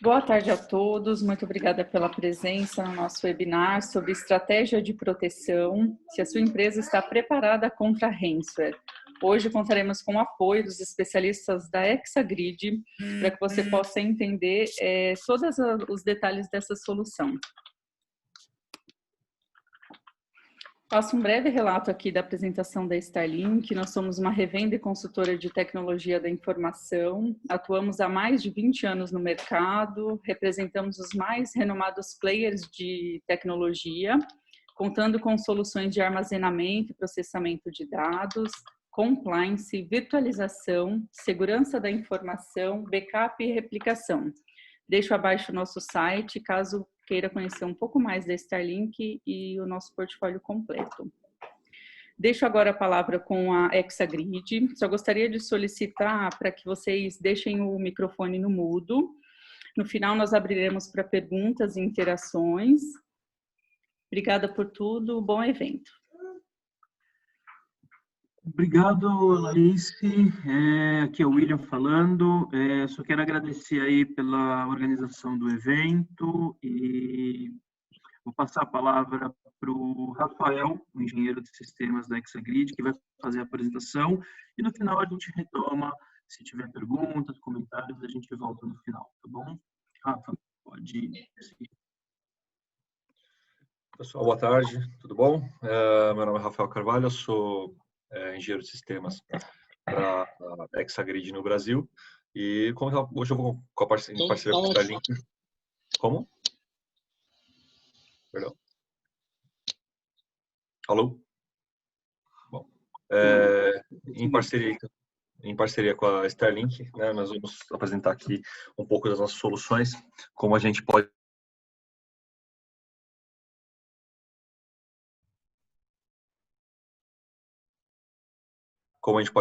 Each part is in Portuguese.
Boa tarde a todos, muito obrigada pela presença no nosso webinar sobre estratégia de proteção, se a sua empresa está preparada contra ransomware. Hoje contaremos com o apoio dos especialistas da Hexagrid para que você possa entender todos os detalhes dessa solução. Faço um breve relato aqui da apresentação da Starlink. Nós somos uma revenda e consultora de tecnologia da informação, atuamos há mais de 20 anos no mercado, representamos os mais renomados players de tecnologia, contando com soluções de armazenamento e processamento de dados, compliance, virtualização, segurança da informação, backup e replicação. Deixo abaixo o nosso site, caso queira conhecer um pouco mais da Starlink e o nosso portfólio completo. Deixo agora a palavra com a Hexagrid. Só gostaria de solicitar para que vocês deixem o microfone no mudo. No final, nós abriremos para perguntas e interações. Obrigada por tudo, bom evento. Obrigado, Larisse. Aqui é o William falando. Só quero agradecer aí pela organização do evento e vou passar a palavra para o Rafael, o engenheiro de sistemas da Hexagrid, que vai fazer a apresentação e no final a gente retoma. Se tiver perguntas, comentários, a gente volta no final, tá bom? Rafa, pode seguir. Pessoal, boa tarde, tudo bom? Meu nome é Rafael Carvalho, eu sou engenheiro de sistemas para a Hexagrid no Brasil. E hoje eu vou com a parceria com a Starlink. Como? Perdão. Alô? Bom, em parceria com a Starlink, né, nós vamos apresentar aqui um pouco das nossas soluções, como a gente pode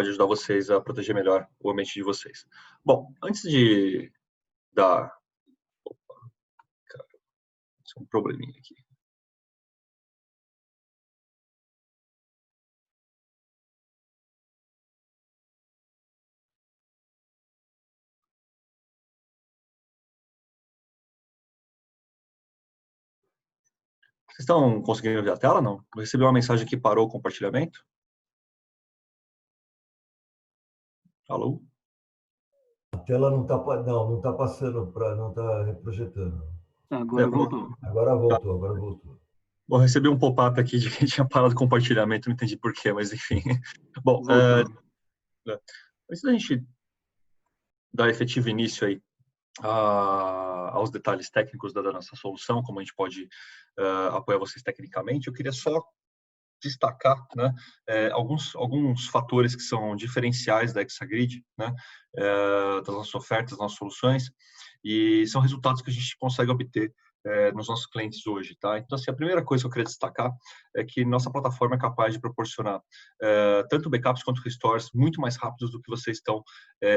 ajudar vocês a proteger melhor o ambiente de vocês. Bom, antes de dar... Opa, cara, isso é um probleminha aqui. Vocês estão conseguindo ver a tela, não? Eu recebi uma mensagem que parou o compartilhamento. Alô? A tela não está passando, não está reprojetando. Agora voltou. Agora voltou. Bom, recebi um pop-up aqui de que tinha parado o compartilhamento, não entendi por quê, mas enfim. Bom, antes da gente dar efetivo início aí aos detalhes técnicos da nossa solução, como a gente pode apoiar vocês tecnicamente, eu queria só destacar, né, alguns fatores que são diferenciais da Hexagrid, né, das nossas ofertas, das nossas soluções, e são resultados que a gente consegue obter nos nossos clientes hoje, tá? Então, assim, a primeira coisa que eu queria destacar é que nossa plataforma é capaz de proporcionar tanto backups quanto restores muito mais rápidos do que vocês estão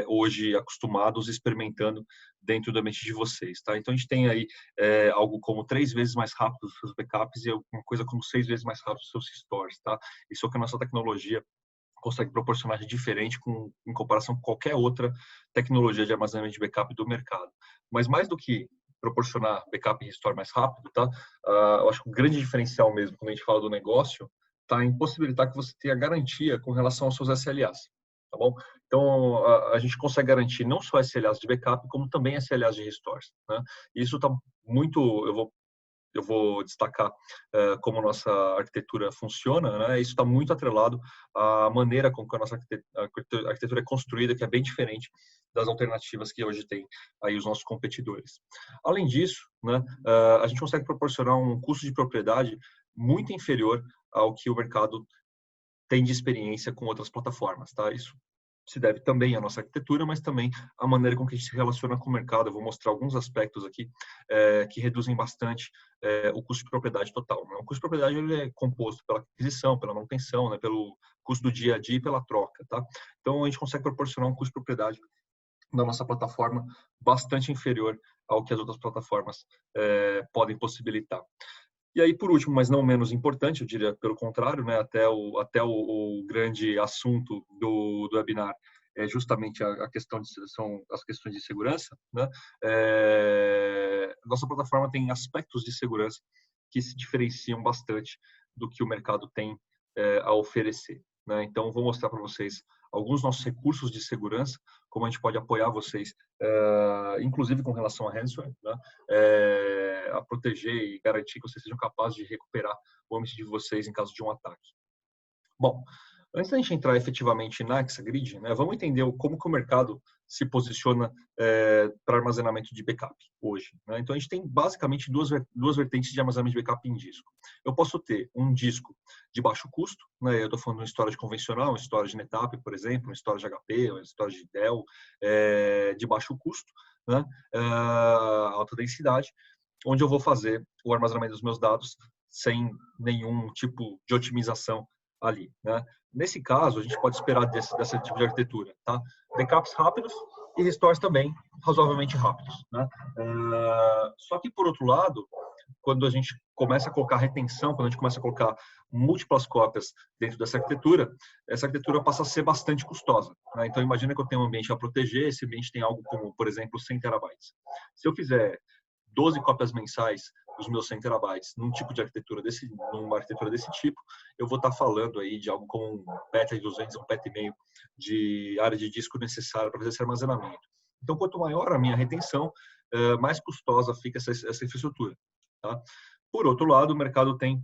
hoje acostumados, experimentando dentro do ambiente de vocês, tá? Então, a gente tem aí algo como 3 vezes mais rápido os seus backups e uma coisa como 6 vezes mais rápido os seus restores, tá? Isso é o que a nossa tecnologia consegue proporcionar de diferente em comparação com qualquer outra tecnologia de armazenamento de backup do mercado. Mas mais do que proporcionar backup e restore mais rápido, tá? Eu acho que o grande diferencial mesmo, quando a gente fala do negócio, tá em possibilitar que você tenha garantia com relação aos seus SLAs, tá bom? Então, a gente consegue garantir não só SLAs de backup, como também SLAs de restores, né? E isso tá muito, eu vou destacar como nossa arquitetura funciona, né? Isso está muito atrelado à maneira com que a nossa arquitetura é construída, que é bem diferente das alternativas que hoje tem aí os nossos competidores. Além disso, né, a gente consegue proporcionar um custo de propriedade muito inferior ao que o mercado tem de experiência com outras plataformas, tá? Isso se deve também à nossa arquitetura, mas também à maneira com que a gente se relaciona com o mercado. Eu vou mostrar alguns aspectos aqui que reduzem bastante o custo de propriedade total. O custo de propriedade ele é composto pela aquisição, pela manutenção, né, pelo custo do dia a dia e pela troca, tá? Então, a gente consegue proporcionar um custo de propriedade da nossa plataforma bastante inferior ao que as outras plataformas podem possibilitar. E aí, por último, mas não menos importante, eu diria pelo contrário, né, até o grande assunto do webinar, é justamente a questão são as questões de segurança, né? Nossa plataforma tem aspectos de segurança que se diferenciam bastante do que o mercado tem a oferecer, né? Então, vou mostrar para vocês alguns nossos recursos de segurança, como a gente pode apoiar vocês, inclusive com relação a ransomware, né? A proteger e garantir que vocês sejam capazes de recuperar o ambiente de vocês em caso de um ataque. Bom, antes da gente entrar efetivamente na Hexagrid, né, vamos entender como que o mercado se posiciona para armazenamento de backup hoje, né? Então, a gente tem basicamente duas vertentes de armazenamento de backup em disco. Eu posso ter um disco de baixo custo, né? Eu estou falando de um storage convencional, um storage NetApp, por exemplo, um storage HP, um storage Dell, de baixo custo, né? Alta densidade, onde eu vou fazer o armazenamento dos meus dados sem nenhum tipo de otimização ali, né? Nesse caso, a gente pode esperar desse tipo de arquitetura, tá? Backups rápidos e restores também razoavelmente rápidos, né? Só que, por outro lado, quando a gente começa a colocar retenção, quando a gente começa a colocar múltiplas cópias dentro dessa arquitetura, essa arquitetura passa a ser bastante custosa, né? Então, imagina que eu tenho um ambiente a proteger, esse ambiente tem algo como, por exemplo, 100 terabytes. Se eu fizer 12 cópias mensais dos meus 100 terabytes numa arquitetura desse tipo, eu vou estar falando aí de algo como um PET 200, um PET e meio de área de disco necessária para fazer esse armazenamento. Então, quanto maior a minha retenção, mais custosa fica essa infraestrutura, tá? Por outro lado, o mercado tem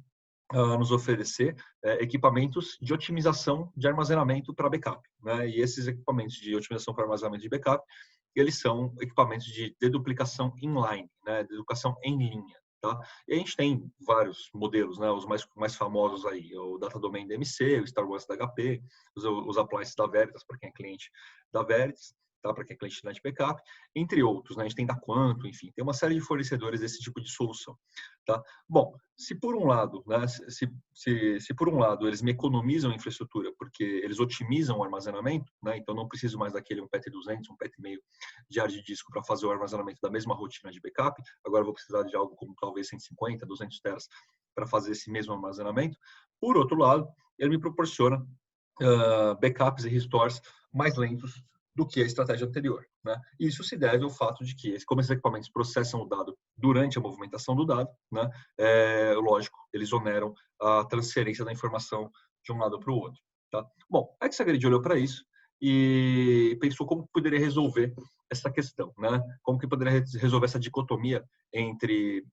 nos oferecer equipamentos de otimização de armazenamento para backup, né? E esses equipamentos de otimização para armazenamento de backup, eles são equipamentos de deduplicação inline, né? Deduplicação em linha, tá? E a gente tem vários modelos, né? Os mais famosos aí, o Data Domain DMC, o StarWars da HP, os appliances da Veritas, para quem é cliente da Veritas, tá? Para quem é cliente de Net Backup, entre outros, né? A gente tem da Quanto, enfim, tem uma série de fornecedores desse tipo de solução, tá? Bom, se por um lado, né? Se por um lado eles me economizam infraestrutura, porque eles otimizam o armazenamento, né? Então não preciso mais daquele um PET 200, um PET e meio de área de disco para fazer o armazenamento da mesma rotina de backup. Agora eu vou precisar de algo como talvez 150, 200 teras para fazer esse mesmo armazenamento. Por outro lado, ele me proporciona backups e restores mais lentos do que a estratégia anterior, né? Isso se deve ao fato de que, como esses equipamentos processam o dado durante a movimentação do dado, né? Lógico, eles oneram a transferência da informação de um lado para o outro, tá? Bom, a Hexagrid olhou para isso e pensou como poderia resolver essa questão, né? Como que poderia resolver essa dicotomia entre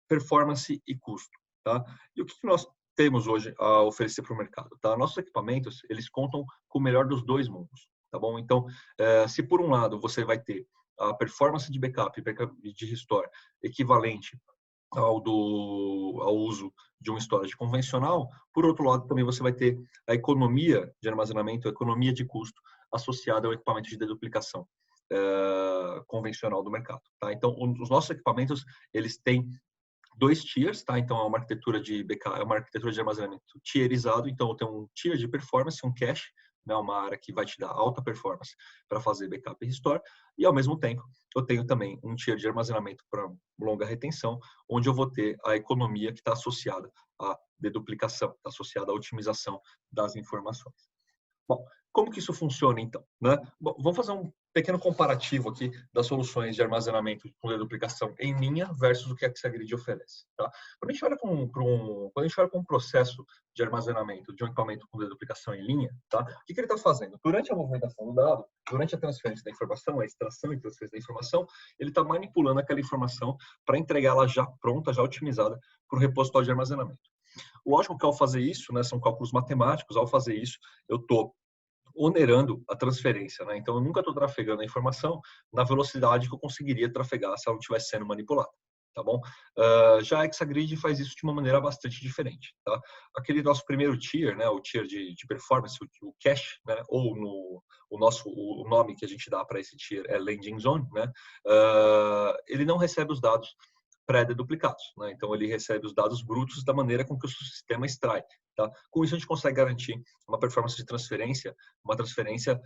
performance e custo, tá? E o que nós temos hoje a oferecer para o mercado, tá? Nossos equipamentos, eles contam com o melhor dos dois mundos, tá bom? Então, se por um lado você vai ter a performance de backup e de restore equivalente ao uso de um storage convencional, por outro lado também você vai ter a economia de armazenamento, a economia de custo associada ao equipamento de deduplicação convencional do mercado, tá? Então, os nossos equipamentos, eles têm 2 tiers, tá? Então, é uma arquitetura de backup, é uma arquitetura de armazenamento tierizado. Então, eu tenho um tier de performance, um cache, né? Uma área que vai te dar alta performance para fazer backup e restore. E, ao mesmo tempo, eu tenho também um tier de armazenamento para longa retenção, onde eu vou ter a economia que está associada à deduplicação, está associada à otimização das informações. Bom, como que isso funciona, então, né? Bom, vamos fazer um pequeno comparativo aqui das soluções de armazenamento com deduplicação em linha versus o que a Hexagrid oferece, tá? Quando a gente olha para um processo de armazenamento de um equipamento com deduplicação em linha, tá? O que ele está fazendo? Durante a movimentação do dado, durante a transferência da informação, a extração e transferência da informação, ele está manipulando aquela informação para entregá-la já pronta, já otimizada para o repositório de armazenamento. Lógico que ao fazer isso, né, são cálculos matemáticos, ao fazer isso, eu estou onerando a transferência, né? Então, eu nunca estou trafegando a informação na velocidade que eu conseguiria trafegar se ela não estivesse sendo manipulada, tá bom? Já a Hexagrid faz isso de uma maneira bastante diferente, tá? Aquele nosso primeiro tier, né, o tier de performance, o cache, né, ou o nome que a gente dá para esse tier é landing zone, né? Ele não recebe os dados pré-deduplicados, né? Então, ele recebe os dados brutos da maneira com que o sistema extrai, tá? Com isso, a gente consegue garantir uma performance de transferência, uma transferência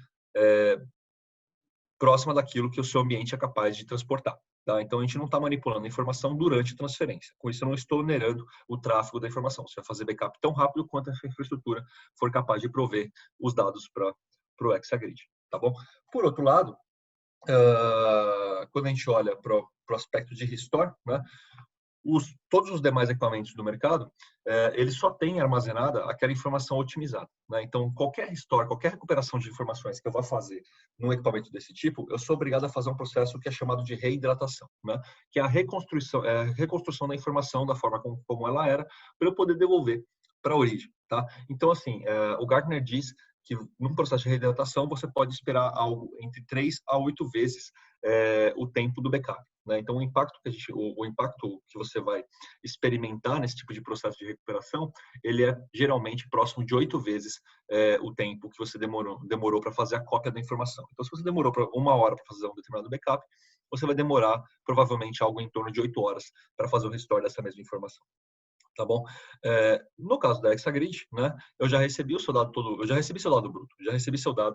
próxima daquilo que o seu ambiente é capaz de transportar, tá? Então, a gente não está manipulando a informação durante a transferência. Com isso, eu não estou onerando o tráfego da informação. Você vai fazer backup tão rápido quanto a infraestrutura for capaz de prover os dados para o Hexagrid, tá bom? Por outro lado, quando a gente olha para o aspecto de restore, né, todos os demais equipamentos do mercado, eles só têm armazenada aquela informação otimizada, né? Então, qualquer restore, qualquer recuperação de informações que eu vá fazer num equipamento desse tipo, eu sou obrigado a fazer um processo que é chamado de reidratação, né? Que é a reconstrução da informação da forma como ela era, para eu poder devolver para a origem, tá? Então, assim, o Gartner diz que num processo de reidratação você pode esperar algo entre 3 a 8 vezes o tempo do backup, né? Então, o impacto que você vai experimentar nesse tipo de processo de recuperação, ele é geralmente próximo de 8 vezes o tempo que você demorou para fazer a cópia da informação. Então, se você demorou 1 hora para fazer um determinado backup, você vai demorar provavelmente algo em torno de 8 horas para fazer o restore dessa mesma informação. Tá bom? No caso da Exagrid, né, eu já recebi seu dado todo, eu já recebi seu dado bruto, já recebi seu dado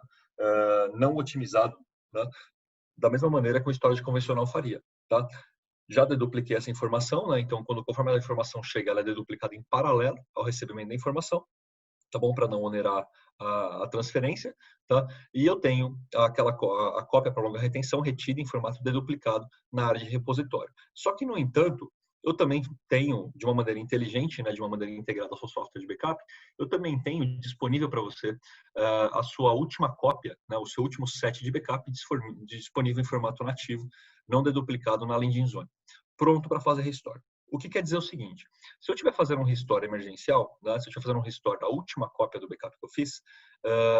não otimizado, né, da mesma maneira que o storage convencional faria, tá? Já dedupliquei essa informação, né? Então, conforme a informação chega, ela é deduplicada em paralelo ao recebimento da informação, tá bom? Para não onerar a transferência, tá? E eu tenho a cópia para longa retenção retida em formato deduplicado na área de repositório. Só que, no entanto, eu também tenho, de uma maneira inteligente, né, de uma maneira integrada ao seu software de backup, eu também tenho disponível para você a sua última cópia, né, o seu último set de backup disponível em formato nativo, não deduplicado na landing zone, pronto para fazer restore. O que quer dizer o seguinte, se eu estiver fazendo um restore emergencial, né, se eu estiver fazendo um restore da última cópia do backup que eu fiz,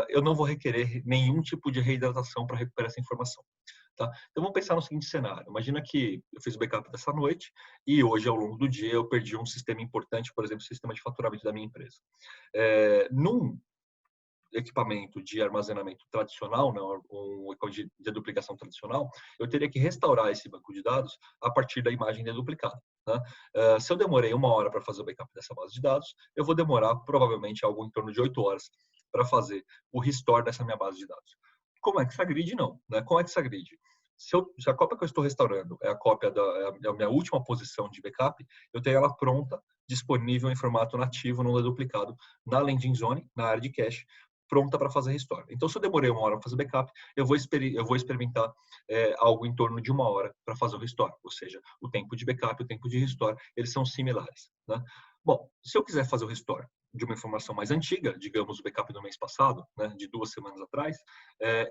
eu não vou requerer nenhum tipo de reidratação para recuperar essa informação. Tá? Então, vamos pensar no seguinte cenário. Imagina que eu fiz o backup dessa noite e hoje, ao longo do dia, eu perdi um sistema importante, por exemplo, o sistema de faturamento da minha empresa. Num equipamento de armazenamento tradicional, né, um equipamento de duplicação tradicional, eu teria que restaurar esse banco de dados a partir da imagem deduplicada. Né? Se eu demorei 1 hora para fazer o backup dessa base de dados, eu vou demorar provavelmente algo em torno de 8 horas para fazer o restore dessa minha base de dados. Com o Exagrid, não. Né? Com o Exagrid, se a cópia que eu estou restaurando é a cópia é a minha última posição de backup, eu tenho ela pronta, disponível em formato nativo, não deduplicado, na landing zone, na área de cache, pronta para fazer restore. Então, se eu demorei 1 hora para fazer backup, eu vou experimentar algo em torno de 1 hora para fazer o restore. Ou seja, o tempo de backup e o tempo de restore, eles são similares. Né? Bom, se eu quiser fazer o restore de uma informação mais antiga, digamos o backup do mês passado, né, de 2 semanas atrás,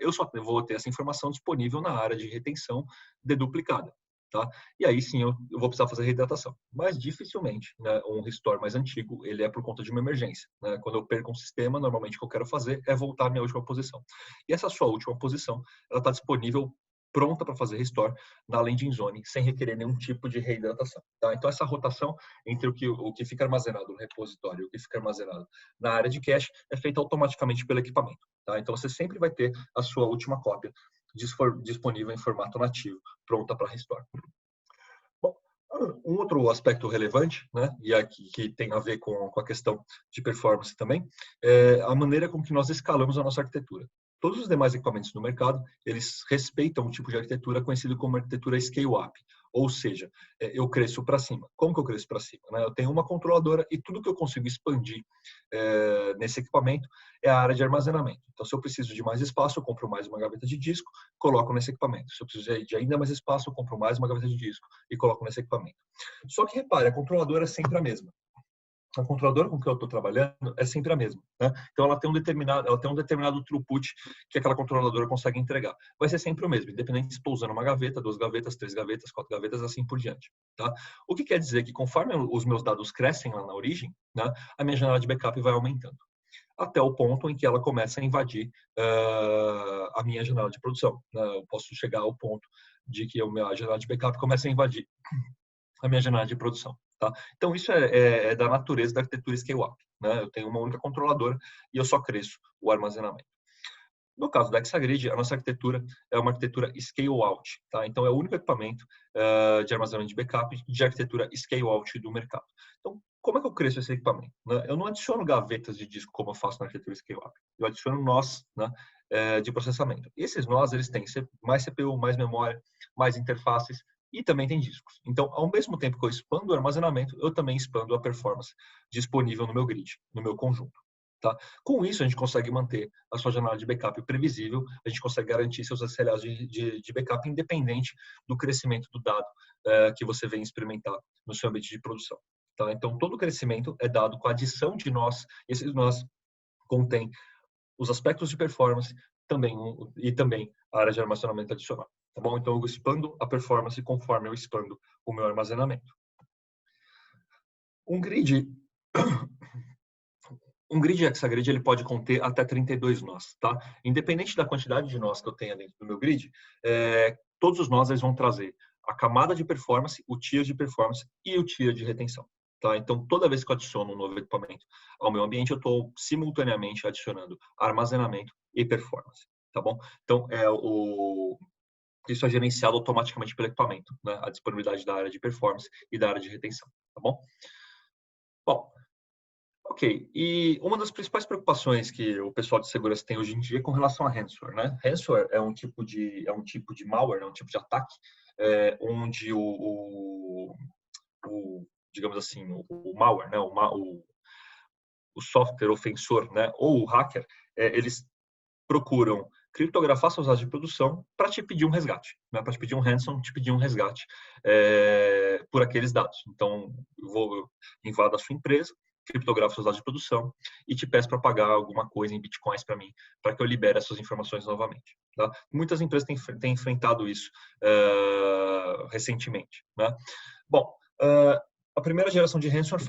eu só vou ter essa informação disponível na área de retenção deduplicada. Tá? E aí sim eu vou precisar fazer reidratação. Mas dificilmente, né, um restore mais antigo, ele é por conta de uma emergência. Né? Quando eu perco um sistema, normalmente o que eu quero fazer é voltar à minha última posição. E essa sua última posição, ela está disponível, pronta para fazer restore na landing zone, sem requerer nenhum tipo de reidratação. Tá? Então essa rotação entre o que fica armazenado no repositório e o que fica armazenado na área de cache é feita automaticamente pelo equipamento. Tá? Então você sempre vai ter a sua última cópia disponível em formato nativo, pronta para restore. Bom, um outro aspecto relevante, né, e aqui que tem a ver com a questão de performance também, é a maneira com que nós escalamos a nossa arquitetura. Todos os demais equipamentos do mercado, eles respeitam um tipo de arquitetura conhecido como arquitetura scale-up, ou seja, eu cresço para cima. Como que eu cresço para cima? Né? Eu tenho uma controladora e tudo que eu consigo expandir nesse equipamento é a área de armazenamento. Então, se eu preciso de mais espaço, eu compro mais uma gaveta de disco, coloco nesse equipamento. Se eu preciso de ainda mais espaço, eu compro mais uma gaveta de disco e coloco nesse equipamento. Só que repare, a controladora é sempre a mesma. A controladora com que eu estou trabalhando é sempre a mesma. Né? Então, ela tem um determinado throughput que aquela controladora consegue entregar. Vai ser sempre o mesmo, independente se estou usando uma gaveta, 2 gavetas, 3 gavetas, 4 gavetas, assim por diante. Tá? O que quer dizer que conforme os meus dados crescem lá na origem, né, a minha janela de backup vai aumentando. Até o ponto em que ela começa a invadir a minha janela de produção. Né? Eu posso chegar ao ponto de que a minha janela de backup começa a invadir a minha janela de produção. Tá? Então, isso é da natureza da arquitetura scale-up. Né? Eu tenho uma única controladora e eu só cresço o armazenamento. No caso da Exagrid, a nossa arquitetura é uma arquitetura scale-out. Tá? Então, é o único equipamento de armazenamento de backup de arquitetura scale-out do mercado. Então, como é que eu cresço esse equipamento? Né? Eu não adiciono gavetas de disco como eu faço na arquitetura scale-up. Eu adiciono nós, né, de processamento. E esses nós, eles têm mais CPU, mais memória, mais interfaces, e também tem discos. Então, ao mesmo tempo que eu expando o armazenamento, eu também expando a performance disponível no meu grid, no meu conjunto. Tá? Com isso, a gente consegue manter a sua janela de backup previsível, a gente consegue garantir seus SLAs de backup independente do crescimento do dado que você vem experimentar no seu ambiente de produção. Tá? Então, todo o crescimento é dado com a adição de nós, esses nós contém os aspectos de performance e também a área de armazenamento adicional. Tá bom? Então, eu expando a performance conforme eu expando o meu armazenamento. Um grid hexagrid ele pode conter até 32 nós, tá? Independente da quantidade de nós que eu tenha dentro do meu grid, todos os nós eles vão trazer a camada de performance, o tier de performance e o tier de retenção, tá? Então, toda vez que eu adiciono um novo equipamento ao meu ambiente, eu estou simultaneamente adicionando armazenamento e performance, tá bom? Então, isso é gerenciado automaticamente pelo equipamento, né? A disponibilidade da área de performance e da área de retenção, tá bom? Bom, ok, e uma das principais preocupações que o pessoal de segurança tem hoje em dia é com relação a ransomware, né? Ransomware é um tipo de malware, é um tipo de ataque, onde digamos assim, o malware, né? O software ofensor, né? Ou o hacker, eles procuram criptografar seus dados de produção para te pedir um resgate, né? Para te pedir um ransom, te pedir um resgate por aqueles dados. Então, eu invado a sua empresa, criptografo seus dados de produção e te peço para pagar alguma coisa em bitcoins para mim, para que eu libere essas informações novamente. Tá? Muitas empresas têm enfrentado isso recentemente. Né? Bom, a primeira geração de ransomware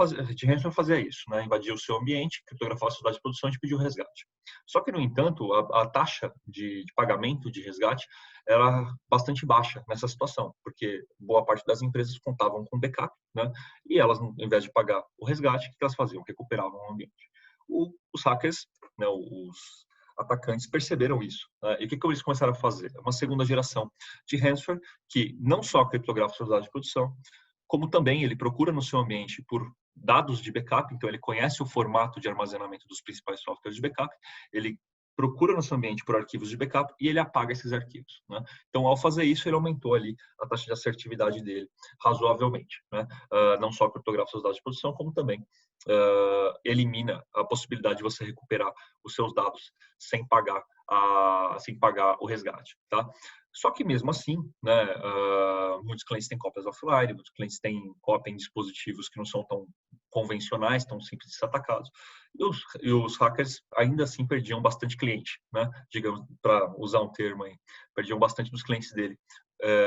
fazia isso, né? Invadia o seu ambiente, criptografava a sua base de produção e te pediu resgate. Só que, no entanto, a taxa de pagamento de resgate era bastante baixa nessa situação, porque boa parte das empresas contavam com backup, né? E elas, ao invés de pagar o resgate, o que elas faziam? Recuperavam o ambiente. Os hackers, né, os atacantes perceberam isso. Né? E o que eles começaram a fazer? Uma segunda geração de ransomware que não só criptografa seus dados de produção, como também ele procura no seu ambiente por dados de backup, então ele conhece o formato de armazenamento dos principais softwares de backup, ele procura no seu ambiente por arquivos de backup e ele apaga esses arquivos. Né? Então, ao fazer isso, ele aumentou ali a taxa de assertividade dele razoavelmente. Né? Não só criptografa seus dados de produção, como também elimina a possibilidade de você recuperar os seus dados sem pagar o resgate. Tá? Só que mesmo assim, né, muitos clientes têm cópias offline, muitos clientes têm cópia em dispositivos que não são tão convencionais, tão simples de ser atacados. E os hackers ainda assim perdiam bastante cliente, né? Digamos, para usar um termo aí, perdiam bastante dos clientes dele,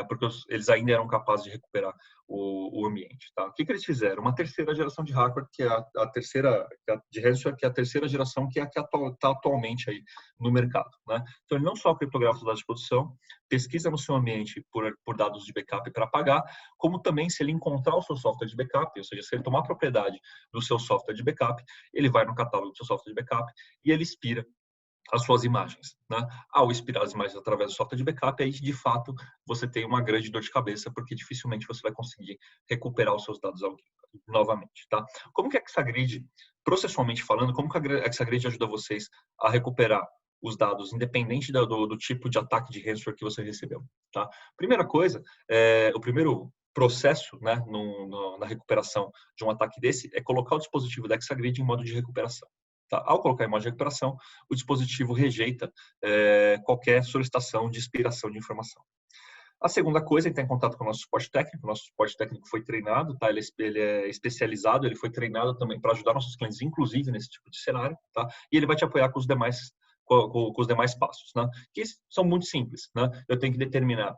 porque eles ainda eram capazes de recuperar o ambiente. Tá? O que eles fizeram? Uma terceira geração de hardware, que é a terceira de ransomware, que é a terceira geração, que é a que está atualmente aí no mercado. Né? Então, ele não só criptografa os dados de produção, pesquisa no seu ambiente por dados de backup para pagar, como também se ele encontrar o seu software de backup, ou seja, se ele tomar propriedade do seu software de backup, ele vai no catálogo do seu software de backup e ele expira as suas imagens. Né? Ao expirar as imagens através do software de backup, aí de fato você tem uma grande dor de cabeça, porque dificilmente você vai conseguir recuperar os seus dados novamente. Tá? Como que a Hexagrid, processualmente falando, como que a Hexagrid ajuda vocês a recuperar os dados, independente do tipo de ataque de ransomware que você recebeu? Tá? Primeira coisa, o primeiro processo, né, na recuperação de um ataque desse é colocar o dispositivo da Hexagrid em modo de recuperação. Tá? Ao colocar em modo de recuperação, o dispositivo rejeita qualquer solicitação de expiração de informação. A segunda coisa é entrar em contato com o nosso suporte técnico. O nosso suporte técnico foi treinado, tá? Ele é especializado, ele foi treinado também para ajudar nossos clientes, inclusive nesse tipo de cenário, tá? E ele vai te apoiar com os demais passos, né? Que são muito simples, né? Eu tenho que determinar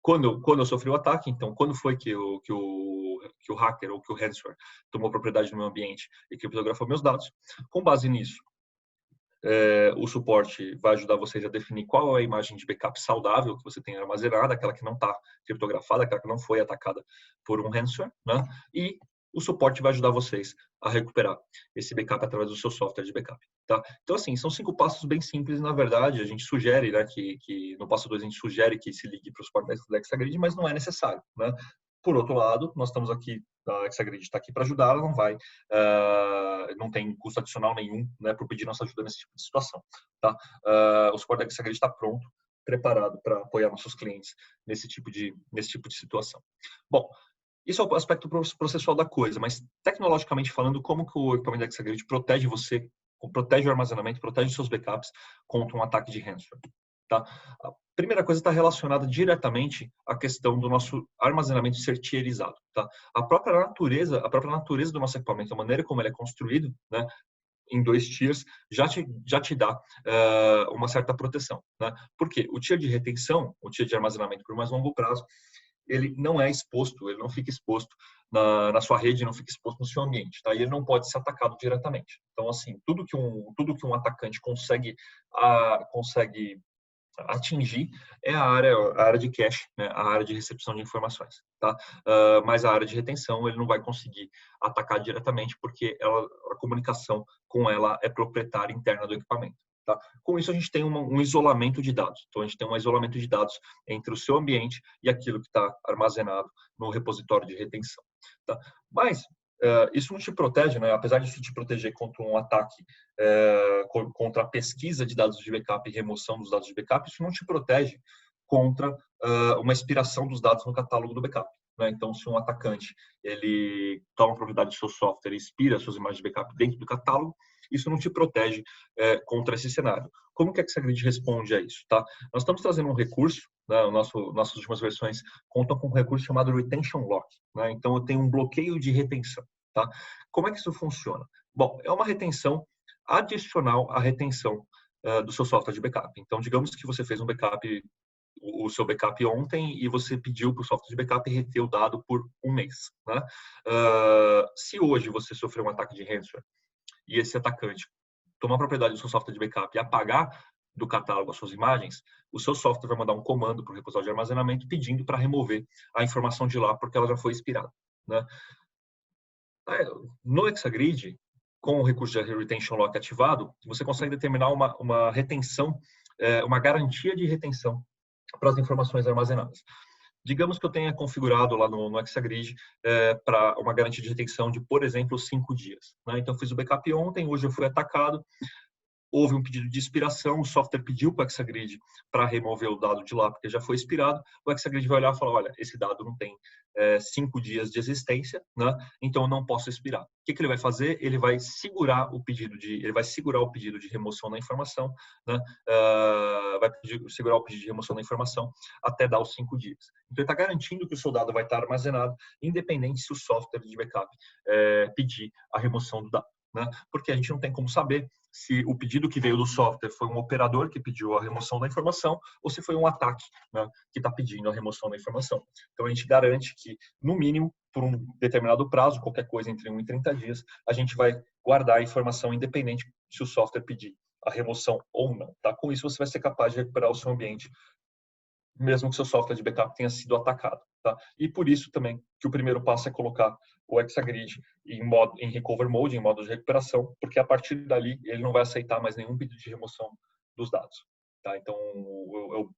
quando eu sofri o ataque, então, quando foi que o hacker ou que o ransomware tomou propriedade do meu ambiente e criptografou meus dados. Com base nisso, o suporte vai ajudar vocês a definir qual é a imagem de backup saudável que você tem armazenada, aquela que não está criptografada, aquela que não foi atacada por um ransomware, né? E o suporte vai ajudar vocês a recuperar esse backup através do seu software de backup. Tá? Então, assim, são 5 passos bem simples. Na verdade, a gente sugere, né, que no passo 2 a gente sugere que se ligue para o suporte da Hexagrid, mas não é necessário. Né? Por outro lado, nós estamos aqui, a Hexagrid está aqui para ajudar, ela não tem custo adicional nenhum, né, por pedir nossa ajuda nesse tipo de situação. Tá? O suporte da Hexagrid está pronto, preparado para apoiar nossos clientes nesse tipo de situação. Bom, isso é o aspecto processual da coisa, mas tecnologicamente falando, como que o equipamento da Hexagrid protege você protege o armazenamento, protege os seus backups contra um ataque de ransomware. Tá? A primeira coisa está relacionada diretamente à questão do nosso armazenamento ser tierizado. Tá? A própria natureza do nosso equipamento, a maneira como ele é construído, né, em 2 tiers, já te dá uma certa proteção. Né? Por quê? O tier de retenção, o tier de armazenamento por mais longo prazo, ele não é exposto, ele não fica exposto na sua rede, não fica exposto no seu ambiente, tá? E ele não pode ser atacado diretamente. Então, assim, tudo que um atacante consegue atingir é a área de cache, né? A área de recepção de informações, tá? Mas a área de retenção ele não vai conseguir atacar diretamente porque a comunicação com ela é proprietária interna do equipamento. Tá? Com isso, a gente tem um isolamento de dados. Então, a gente tem um isolamento de dados entre o seu ambiente e aquilo que está armazenado no repositório de retenção. Tá? Mas, isso não te protege, né? Apesar disso te proteger contra um ataque, contra a pesquisa de dados de backup e remoção dos dados de backup, isso não te protege contra uma expiração dos dados no catálogo do backup. Né? Então, se um atacante ele toma propriedade do seu software e expira suas imagens de backup dentro do catálogo, isso não te protege contra esse cenário. Como que a Exagrid responde a isso? Tá? Nós estamos trazendo um recurso, né? Nossas últimas versões contam com um recurso chamado Retention Lock. Né? Então, eu tenho um bloqueio de retenção. Tá? Como é que isso funciona? Bom, é uma retenção adicional à retenção do seu software de backup. Então, digamos que você fez um backup, o seu backup ontem, e você pediu para o software de backup reter o dado por 1 mês. Né? Se hoje você sofreu um ataque de ransomware e esse atacante tomar propriedade do seu software de backup e apagar do catálogo as suas imagens, o seu software vai mandar um comando para o repositório de armazenamento pedindo para remover a informação de lá porque ela já foi expirada. Né? No Exagrid, com o recurso de Retention Lock ativado, você consegue determinar uma retenção, uma garantia de retenção para as informações armazenadas. Digamos que eu tenha configurado lá no Exagrid para uma garantia de retenção de, por exemplo, 5 dias. Né? Então, eu fiz o backup ontem, hoje eu fui atacado, houve um pedido de expiração, o software pediu para o Exagrid para remover o dado de lá, porque já foi expirado, o Exagrid vai olhar e falar, olha, esse dado não tem 5 dias de existência, né? Então eu não posso expirar. O que ele vai fazer? Ele vai segurar o pedido de remoção da informação, né? Vai segurar o pedido de remoção da informação até dar os 5 dias. Então ele está garantindo que o seu dado vai estar armazenado, independente se o software de backup pedir a remoção do dado. Né? Porque a gente não tem como saber se o pedido que veio do software foi um operador que pediu a remoção da informação ou se foi um ataque, né, que está pedindo a remoção da informação. Então, a gente garante que, no mínimo, por um determinado prazo, qualquer coisa entre 1 e 30 dias, a gente vai guardar a informação independente se o software pedir a remoção ou não. Tá? Com isso, você vai ser capaz de recuperar o seu ambiente, mesmo que seu software de backup tenha sido atacado. Tá? E por isso também que o primeiro passo é colocar o Exagrid em recover mode, em modo de recuperação, porque a partir dali ele não vai aceitar mais nenhum pedido de remoção dos dados. Tá? Então, eu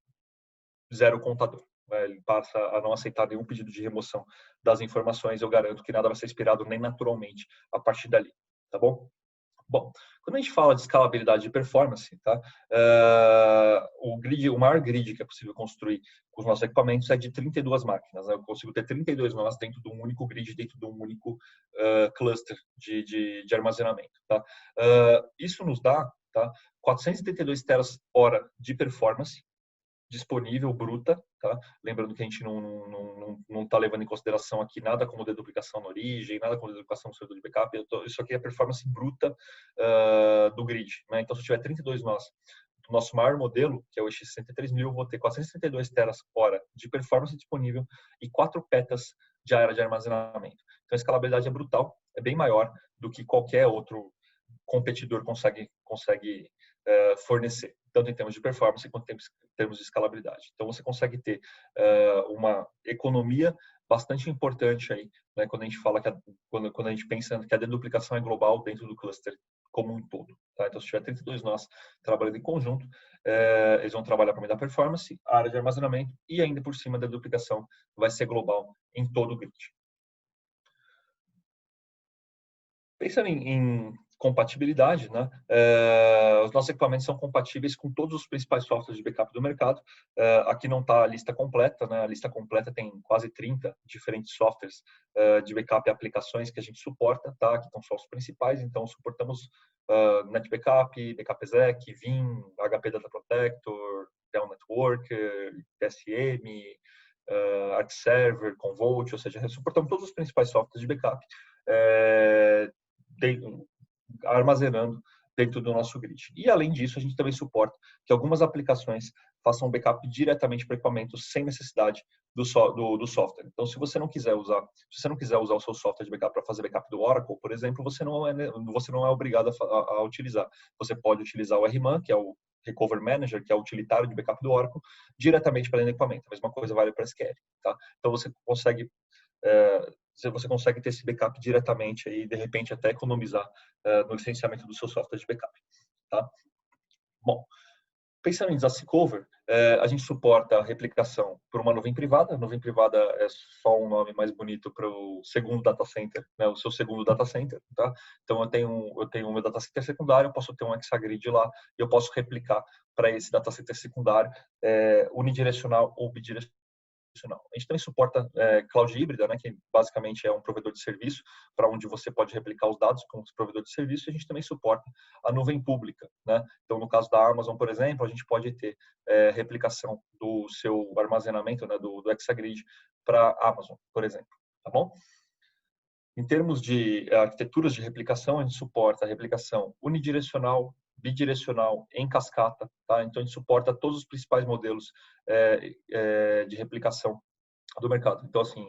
zero o contador. Né? Ele passa a não aceitar nenhum pedido de remoção das informações. Eu garanto que nada vai ser expirado nem naturalmente a partir dali. Tá bom? Bom, quando a gente fala de escalabilidade de performance, tá? O maior grid que é possível construir com os nossos equipamentos é de 32 máquinas. Né? Eu consigo ter 32 nós dentro de um único grid, dentro de um único cluster de armazenamento. Tá? Isso nos dá, tá, 432 teras-hora de performance disponível, bruta, tá? Lembrando que a gente não está levando em consideração aqui nada como deduplicação na origem, nada como deduplicação no servidor de backup, isso aqui é a performance bruta do grid, né? Então, se eu tiver 32 nós do nosso maior modelo, que é o X63000, eu vou ter 432 teras-hora de performance disponível e 4 petas de área de armazenamento. Então, a escalabilidade é brutal, é bem maior do que qualquer outro competidor consegue fornecer, tanto em termos de performance quanto em termos de escalabilidade. Então, você consegue ter uma economia bastante importante aí, né, quando a gente fala quando a gente pensa que a deduplicação é global dentro do cluster como um todo. Tá? Então, se tiver 32 nós trabalhando em conjunto, eles vão trabalhar para me dar performance, a área de armazenamento e ainda por cima da deduplicação vai ser global em todo o grid. Pensando em compatibilidade, né? Os nossos equipamentos são compatíveis com todos os principais softwares de backup do mercado. Aqui não está a lista completa, né? A lista completa tem quase 30 diferentes softwares de backup e aplicações que a gente suporta, tá? Aqui estão só os principais, então suportamos NetBackup, BackupExec, Vim, HP Data Protector, Dell Network, TSM, Arc Server, Commvault, ou seja, suportamos todos os principais softwares de backup armazenando dentro do nosso grid. E, além disso, a gente também suporta que algumas aplicações façam backup diretamente para equipamentos sem necessidade do software. Então, se você não quiser usar o seu software de backup para fazer backup do Oracle, por exemplo, você não é obrigado a utilizar. Você pode utilizar o RMAN, que é o Recovery Manager, que é o utilitário de backup do Oracle, diretamente para dentro do equipamento. A mesma coisa vale para SQL, tá? Então, você consegue ter esse backup diretamente e, de repente, até economizar no licenciamento do seu software de backup, tá? Bom, pensando em disaster recovery, a gente suporta a replicação por uma nuvem privada. A nuvem privada é só um nome mais bonito para o segundo data center, né? O seu segundo data center, tá? Então, eu tenho o meu data center secundário, eu posso ter um Exagrid lá e eu posso replicar para esse data center secundário unidirecional ou bidirecional. A gente também suporta cloud híbrida, né, que basicamente é um provedor de serviço para onde você pode replicar os dados com os provedores de serviço. E a gente também suporta a nuvem pública, né? Então, no caso da Amazon, por exemplo, a gente pode ter replicação do seu armazenamento, né, do Exagrid para a Amazon, por exemplo, tá bom? Em termos de arquiteturas de replicação, a gente suporta a replicação unidirecional, bidirecional, em cascata, tá? Então, a gente suporta todos os principais modelos de replicação do mercado. Então, assim,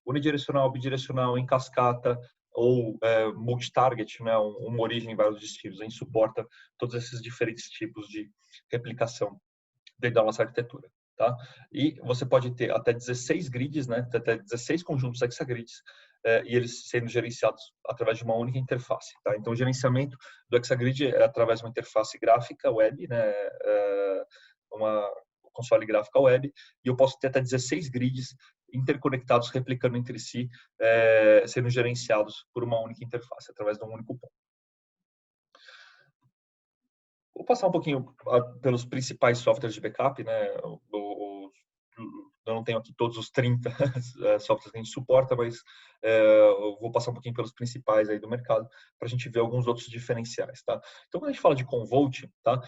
unidirecional, bidirecional, em cascata ou multi-target, né? Uma origem em vários destinos. A gente suporta todos esses diferentes tipos de replicação dentro da nossa arquitetura, tá? E você pode ter até 16 grids, né? Até 16 conjuntos hexagrids, e eles sendo gerenciados através de uma única interface, tá? Então, o gerenciamento do Exagrid é através de uma interface gráfica web, né? Uma console gráfica web, e eu posso ter até 16 grids interconectados, replicando entre si, sendo gerenciados por uma única interface, através de um único ponto. Vou passar um pouquinho pelos principais softwares de backup, né? Eu não tenho aqui todos os 30 softwares que a gente suporta, mas eu vou passar um pouquinho pelos principais aí do mercado para a gente ver alguns outros diferenciais, tá? Então, quando a gente fala de Commvault, tá?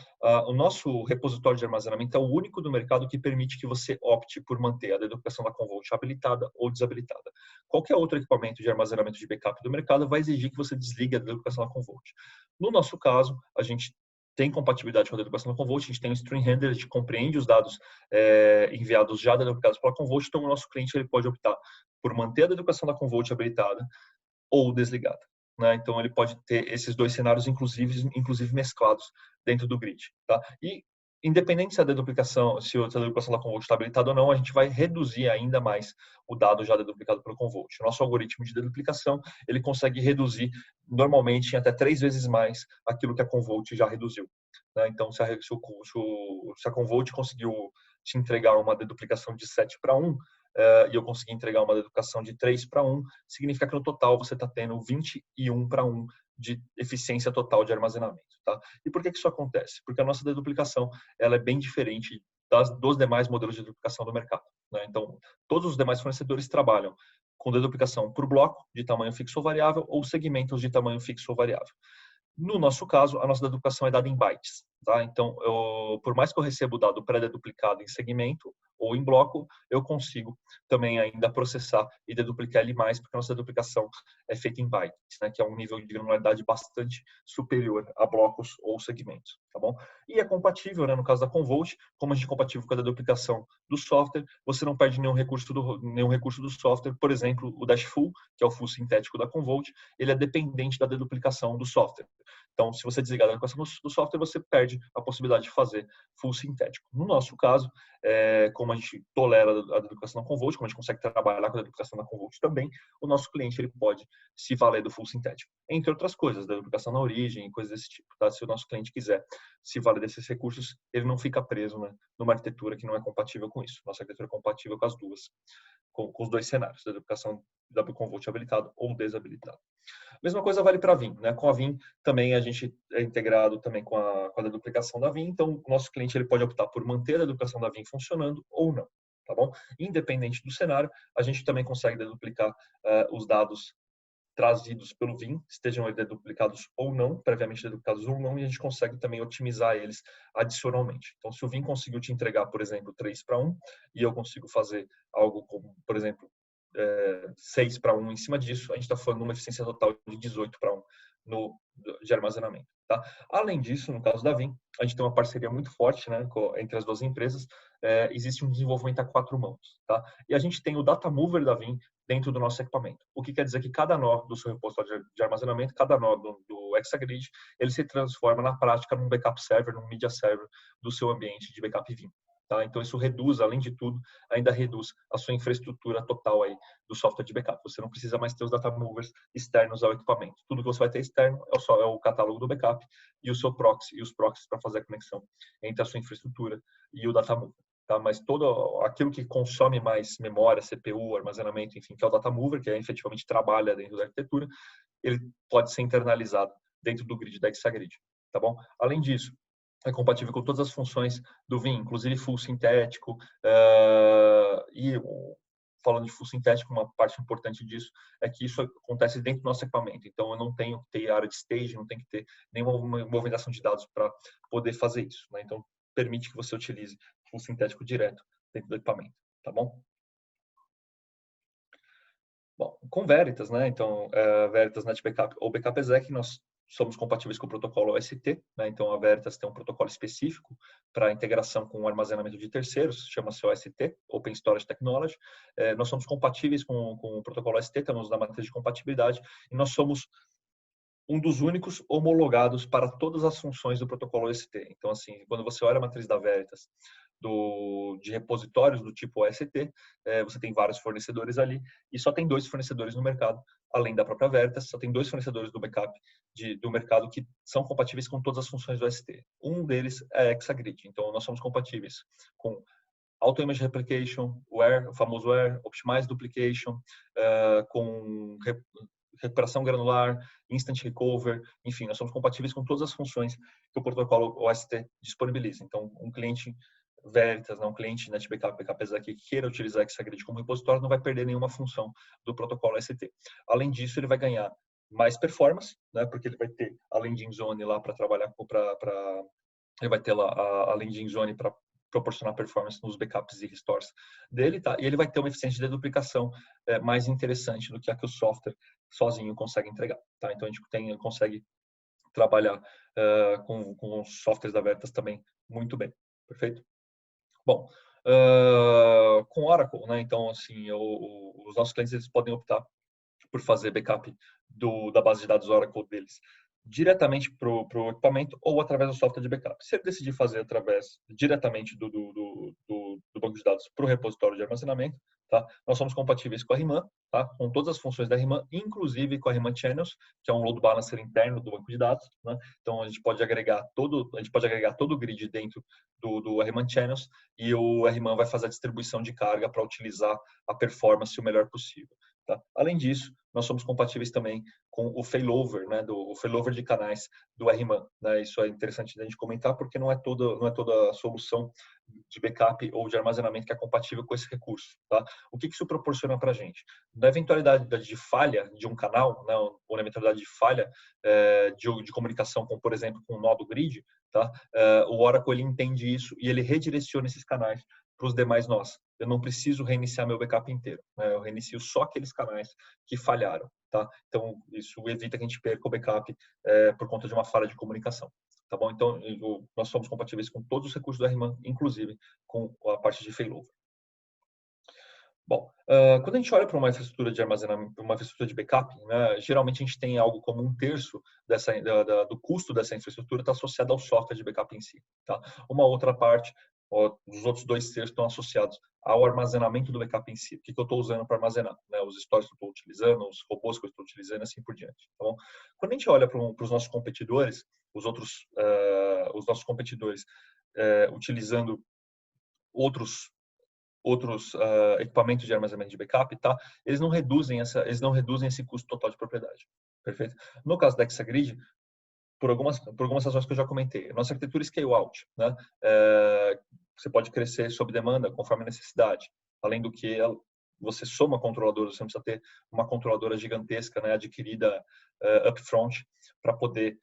O nosso repositório de armazenamento é o único do mercado que permite que você opte por manter a deduplicação da Commvault habilitada ou desabilitada. Qualquer outro equipamento de armazenamento de backup do mercado vai exigir que você desligue a deduplicação da Commvault. No nosso caso, a gente tem compatibilidade com a deduplicação da Commvault, a gente tem um stream handler, a gente compreende os dados enviados já deduplicados pela Commvault, então o nosso cliente ele pode optar por manter a deduplicação da Commvault habilitada ou desligada, né? Então ele pode ter esses dois cenários, inclusive mesclados dentro do grid, tá? E independente se a deduplicação da Commvault está habilitada ou não, a gente vai reduzir ainda mais o dado já deduplicado pelo Commvault. O nosso algoritmo de deduplicação, ele consegue reduzir normalmente em até 3 vezes mais aquilo que a Commvault já reduziu, né? Então, se a Commvault conseguiu te entregar uma deduplicação de 7:1, e eu consegui entregar uma deduplicação de 3:1, significa que no total você está tendo 21:1 de eficiência total de armazenamento, tá? E por que isso acontece? Porque a nossa deduplicação ela é bem diferente dos demais modelos de deduplicação do mercado, né? Então, todos os demais fornecedores trabalham com deduplicação por bloco de tamanho fixo ou variável ou segmentos de tamanho fixo ou variável. No nosso caso, a nossa deduplicação é dada em bytes, tá? Então, por mais que eu receba o dado pré-deduplicado em segmento ou em bloco, eu consigo também ainda processar e deduplicar ele mais, porque a nossa deduplicação é feita em bytes, né? Que é um nível de granularidade bastante superior a blocos ou segmentos, tá bom? E é compatível, né? No caso da Commvault, como a gente é compatível com a deduplicação do software, você não perde nenhum recurso do software. Por exemplo, o Dashfull, que é o full sintético da Commvault, ele é dependente da deduplicação do software. Então, se você desligar a deduplicação do software, você perde a possibilidade de fazer full sintético. No nosso caso, como a gente tolera a deduplicação da Commvault, como a gente consegue trabalhar com a deduplicação da Commvault também, o nosso cliente ele pode se valer do full sintético. Entre outras coisas, da deduplicação na origem, coisas desse tipo, tá? Se o nosso cliente quiser se valer desses recursos, ele não fica preso, né, numa arquitetura que não é compatível com isso. Nossa arquitetura é compatível com as duas, com os dois cenários, da deduplicação da Commvault habilitado ou desabilitado. Mesma coisa vale para a Vim, né? Com a Vim também a gente é integrado também com a deduplicação da Vim, então o nosso cliente ele pode optar por manter a deduplicação da Vim funcionando ou não, tá bom? Independente do cenário, a gente também consegue deduplicar os dados trazidos pelo Vim, estejam deduplicados ou não, previamente deduplicados ou não, e a gente consegue também otimizar eles adicionalmente. Então, se o Vim conseguiu te entregar, por exemplo, 3:1, e eu consigo fazer algo como, por exemplo, 6:1 em cima disso, a gente está falando de uma eficiência total de 18:1 de armazenamento. Tá? Além disso, no caso da Vim, a gente tem uma parceria muito forte, né, entre as duas empresas. Existe um desenvolvimento a 4 mãos. Tá? E a gente tem o Data Mover da Vim dentro do nosso equipamento. O que quer dizer que cada nó do seu repositório de armazenamento, cada nó do Exagrid, ele se transforma na prática num backup server, num media server do seu ambiente de backup Vim. Tá? Então, isso reduz, além de tudo, ainda reduz a sua infraestrutura total aí do software de backup. Você não precisa mais ter os data movers externos ao equipamento. Tudo que você vai ter externo é o catálogo do backup e o seu proxy, e os proxies para fazer a conexão entre a sua infraestrutura e o data mover. Tá? Mas todo aquilo que consome mais memória, CPU, armazenamento, enfim, que é o data mover, que efetivamente trabalha dentro da arquitetura, ele pode ser internalizado dentro do grid da Exagrid. Tá bom? Além disso, é compatível com todas as funções do Vim, inclusive full sintético. E falando de full sintético, uma parte importante disso é que isso acontece dentro do nosso equipamento. Então, eu não tenho que ter área de staging, não tenho que ter nenhuma movimentação de dados para poder fazer isso. Né? Então, permite que você utilize full sintético direto dentro do equipamento. Tá bom? Bom, com Veritas, né? Então, Veritas Net Backup ou Backup Exec, nós somos compatíveis com o protocolo OST, né? Então a Veritas tem um protocolo específico para integração com o armazenamento de terceiros, chama-se OST, Open Storage Technology. Nós somos compatíveis com o protocolo OST, estamos na matriz de compatibilidade, e nós somos um dos únicos homologados para todas as funções do protocolo OST. Então, assim, quando você olha a matriz da Veritas de repositórios do tipo OST, você tem vários fornecedores ali, e só tem 2 fornecedores no mercado, além da própria Veritas, só tem 2 fornecedores do backup do mercado que são compatíveis com todas as funções do OST. Um deles é a Exagrid, então nós somos compatíveis com Auto Image Replication, o famoso WARE, Optimized Duplication, com recuperação granular, Instant Recover, enfim, nós somos compatíveis com todas as funções que o protocolo OST disponibiliza. Então, um cliente Veritas, um cliente NetBackup, Backup Exec que queira utilizar Exagrid como repositório, não vai perder nenhuma função do protocolo OST. Além disso, ele vai ganhar mais performance, né, porque ele vai ter a landing zone lá para trabalhar ele vai ter lá a landing zone para proporcionar performance nos backups e restores dele, tá? E ele vai ter uma eficiência de deduplicação mais interessante do que a que o software sozinho consegue entregar, tá? Então a gente consegue trabalhar com os softwares da Veritas também muito bem, perfeito? Bom, com Oracle, né? Então assim, os nossos clientes eles podem optar por fazer backup da base de dados Oracle deles diretamente para o equipamento ou através do software de backup. Se ele decidir fazer diretamente do banco de dados para o repositório de armazenamento, tá? Nós somos compatíveis com a RMAN, tá? Com todas as funções da RMAN, inclusive com a RMAN Channels, que é um load balancer interno do banco de dados, né? Então a gente pode agregar todo o grid dentro do RMAN Channels e o RMAN vai fazer a distribuição de carga para utilizar a performance o melhor possível. Tá? Além disso, nós somos compatíveis também com o failover, né, o failover de canais do RMAN. Né? Isso é interessante a gente comentar porque não é toda a solução de backup ou de armazenamento que é compatível com esse recurso. Tá? O que isso proporciona para a gente? Na eventualidade de falha de um canal, né, ou na eventualidade de falha de comunicação com, por exemplo, com um nó do grid, tá? O Oracle ele entende isso e ele redireciona esses canais para os demais nós. Eu não preciso reiniciar meu backup inteiro. Né? Eu reinicio só aqueles canais que falharam. Tá? Então, isso evita que a gente perca o backup por conta de uma falha de comunicação. Tá bom? Então, nós somos compatíveis com todos os recursos do RMAN, inclusive com a parte de failover. Bom, quando a gente olha para uma infraestrutura de armazenamento, uma infraestrutura de backup, né, geralmente a gente tem algo como 1/3 do custo dessa infraestrutura está associado ao software de backup em si. Tá? Uma outra parte, os outros 2/3 estão associados ao armazenamento do backup em si. O que eu estou usando para armazenar? Né? Os stores que eu estou utilizando, os robôs que eu estou utilizando e assim por diante. Tá bom? Quando a gente olha para os nossos competidores, os nossos competidores utilizando outros equipamentos de armazenamento de backup, tá? Eles não reduzem esse custo total de propriedade. Perfeito? No caso da Exagrid, por algumas razões que eu já comentei, a nossa arquitetura scale out, né? Você pode crescer sob demanda conforme a necessidade. Além do que, você soma controladoras, você não precisa ter uma controladora gigantesca, né, adquirida upfront para poder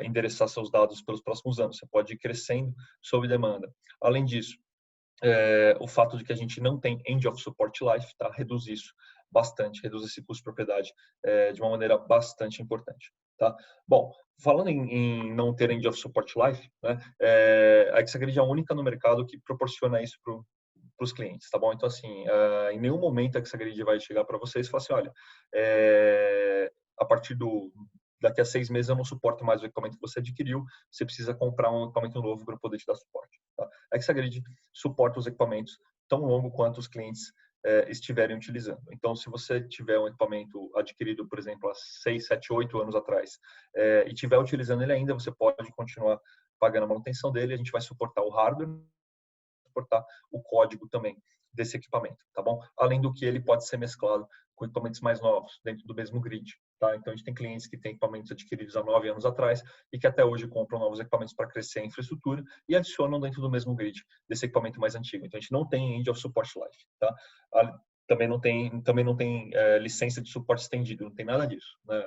endereçar seus dados pelos próximos anos. Você pode ir crescendo sob demanda. Além disso, o fato de que a gente não tem end of support life, tá? Reduz isso bastante, reduz esse custo de propriedade de uma maneira bastante importante, tá? Bom, falando em não ter end of support life, né, a Exagrid é a única no mercado que proporciona isso para os clientes, tá bom? Então, assim, em nenhum momento a Exagrid vai chegar para vocês e falar assim, olha, a partir daqui a 6 meses eu não suporto mais o equipamento que você adquiriu, você precisa comprar um equipamento novo para poder te dar suporte. Tá? A Exagrid suporta os equipamentos tão longo quanto os clientes estiverem utilizando. Então, se você tiver um equipamento adquirido, por exemplo, há 6, 7, 8 anos atrás, e estiver utilizando ele ainda, você pode continuar pagando a manutenção dele, a gente vai suportar o hardware, suportar o código também desse equipamento, tá bom? Além do que ele pode ser mesclado com equipamentos mais novos, dentro do mesmo grid, tá? Então, a gente tem clientes que têm equipamentos adquiridos há 9 anos atrás e que até hoje compram novos equipamentos para crescer a infraestrutura e adicionam dentro do mesmo grid desse equipamento mais antigo. Então, a gente não tem end of support life, tá? Também não tem licença de suporte estendido, não tem nada disso, né?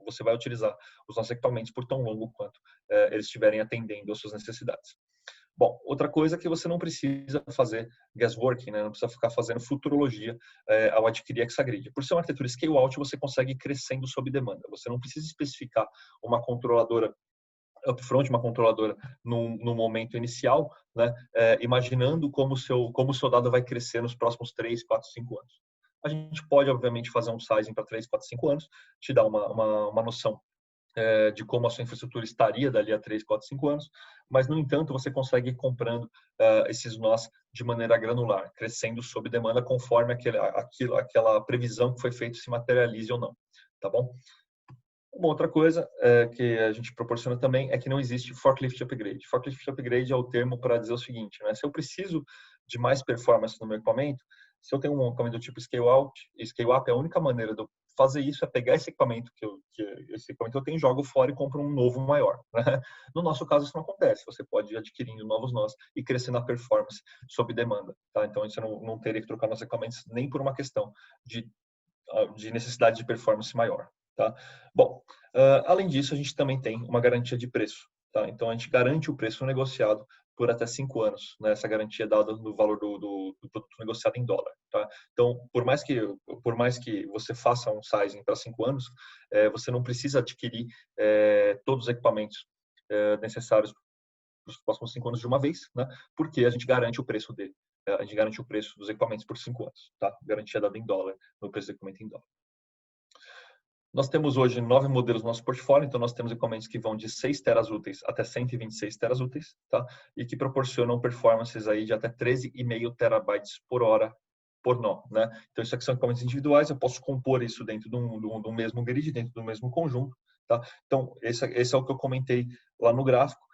Você vai utilizar os nossos equipamentos por tão longo quanto eles estiverem atendendo às suas necessidades. Bom, outra coisa é que você não precisa fazer guesswork, né? Não precisa ficar fazendo futurologia ao adquirir a Exagrid. Por ser uma arquitetura scale-out, você consegue ir crescendo sob demanda. Você não precisa especificar uma controladora upfront, uma controladora no momento inicial, né? Imaginando como o seu dado vai crescer nos próximos 3, 4, 5 anos. A gente pode, obviamente, fazer um sizing para 3, 4, 5 anos, te dar uma noção de como a sua infraestrutura estaria dali a 3, 4, 5 anos, mas, no entanto, você consegue ir comprando esses nós de maneira granular, crescendo sob demanda conforme aquela previsão que foi feita se materialize ou não, tá bom? Uma outra coisa que a gente proporciona também é que não existe forklift upgrade. Forklift upgrade é o termo para dizer o seguinte, né? Se eu preciso de mais performance no meu equipamento, se eu tenho um equipamento do tipo scale-up, a única maneira de eu fazer isso é pegar esse equipamento que eu tenho, jogo fora e compro um novo maior, né? No nosso caso, isso não acontece. Você pode ir adquirindo novos nós e crescer na performance sob demanda, tá? Então, você não teria que trocar nossos equipamentos nem por uma questão de necessidade de performance maior. Tá? Bom, além disso, a gente também tem uma garantia de preço. Tá? Então, a gente garante o preço negociado por até 5 anos. Né? Essa garantia é dada no valor do produto negociado em dólar. Tá? Então, por mais que você faça um sizing para 5 anos, você não precisa adquirir todos os equipamentos necessários para os próximos 5 anos de uma vez, né? Porque a gente garante o preço dele. A gente garante o preço dos equipamentos por 5 anos. Tá? Garantia dada em dólar, no preço do equipamento em dólar. Nós temos hoje 9 modelos no nosso portfólio, então nós temos equipamentos que vão de 6 teras úteis até 126 teras úteis, tá? E que proporcionam performances aí de até 13,5 terabytes por hora por nó, né? Então isso aqui são equipamentos individuais, eu posso compor isso dentro de um mesmo grid, dentro do mesmo conjunto, tá? Então esse é o que eu comentei lá no gráfico.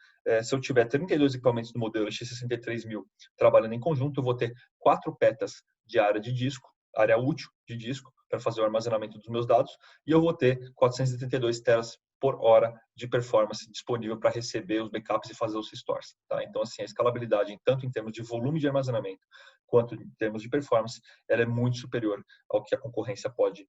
Se eu tiver 32 equipamentos do modelo X63000 trabalhando em conjunto, eu vou ter 4 petas de área de disco, área útil de disco, para fazer o armazenamento dos meus dados, e eu vou ter 432 teras por hora de performance disponível para receber os backups e fazer os restores. Tá? Então, assim, a escalabilidade, tanto em termos de volume de armazenamento, quanto em termos de performance, ela é muito superior ao que a concorrência pode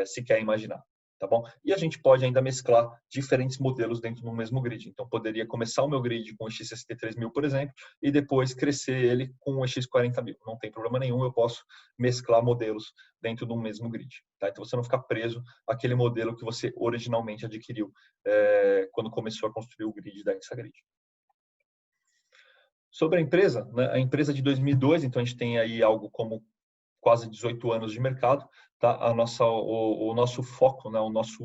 sequer imaginar. Tá bom? E a gente pode ainda mesclar diferentes modelos dentro do mesmo grid. Então, poderia começar o meu grid com o X63000, por exemplo, e depois crescer ele com o X40000. Não tem problema nenhum, eu posso mesclar modelos dentro do mesmo grid. Tá? Então, você não fica preso àquele modelo que você originalmente adquiriu quando começou a construir o grid da Exagrid. Sobre a empresa, né? A empresa de 2002, então a gente tem aí algo como quase 18 anos de mercado, tá? O nosso foco, né? A nossa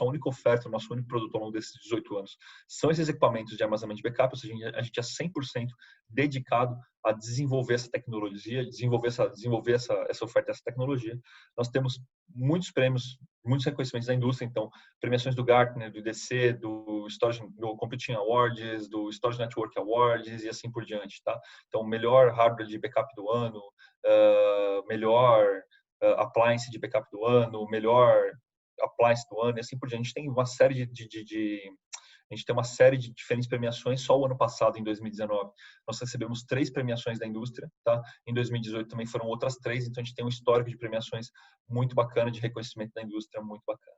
única oferta, o nosso único produto ao longo desses 18 anos são esses equipamentos de armazenamento de backup, ou seja, a gente é 100% dedicado a desenvolver essa tecnologia, desenvolver essa oferta, essa tecnologia. Nós temos muitos prêmios, muitos reconhecimentos da indústria, então premiações do Gartner, do IDC, do Computing Awards, do Storage Network Awards e assim por diante, tá? Então, melhor hardware de backup do ano, melhor appliance de backup do ano, melhor appliance do ano, e assim por diante. A gente tem uma série A gente tem uma série de diferentes premiações. Só o ano passado, em 2019, nós recebemos 3 premiações da indústria, tá? Em 2018 também foram outras 3, então a gente tem um histórico de premiações muito bacana, de reconhecimento da indústria muito bacana.